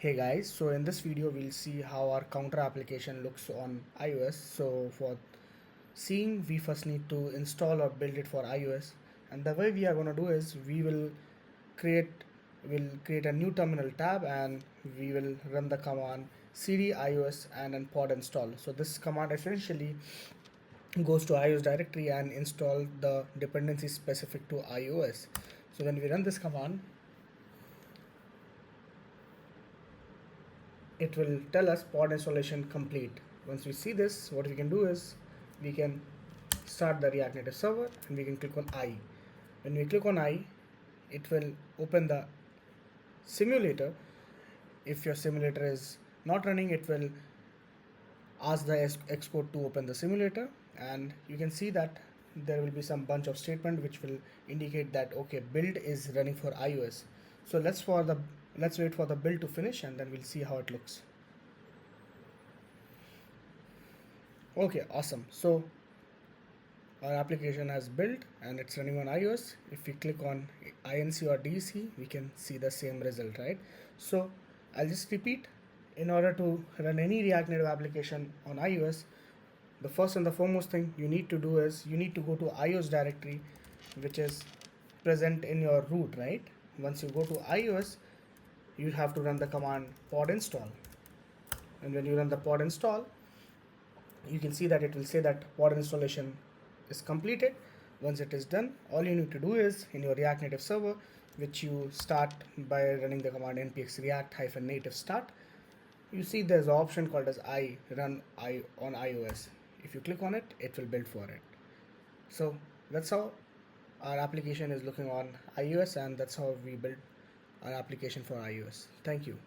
Hey guys, so in this video we'll see how our counter application looks on iOS. So for seeing, we first need to install or build it for iOS, and the way we are going to do is create we'll create a new terminal tab, and we will run the command cd iOS and then pod install. So this command essentially goes to iOS directory and install the dependencies specific to iOS. So when we run this command, it will tell us pod installation complete. Once we see this, what we can do is we can start the React Native server and we can click on I. When we click on I, it will open the simulator. If your simulator is not running, it will ask the Xcode to open the simulator, and you can see that there will be some bunch of statement which will indicate that okay, build is running for iOS. So let's wait for the build to finish and then we'll see how it looks. Okay, awesome. So our application has built and it's running on iOS. If we click on INC or DC, we can see the same result, right? So I'll just repeat. In order to run any React Native application on iOS, the first and the foremost thing you need to do is you need to go to iOS directory, which is present in your root, right? Once you go to iOS, you have to run the command pod install, and when you run the pod install, you can see that it will say that pod installation is completed. Once it is done, all you need to do is in your React Native server, which you start by running the command npx react-native start, you see there's an option called as I run I on iOS. If you click on it, it will build for it. So that's how our application is looking on iOS, and that's how we build our application for iOS. Thank you.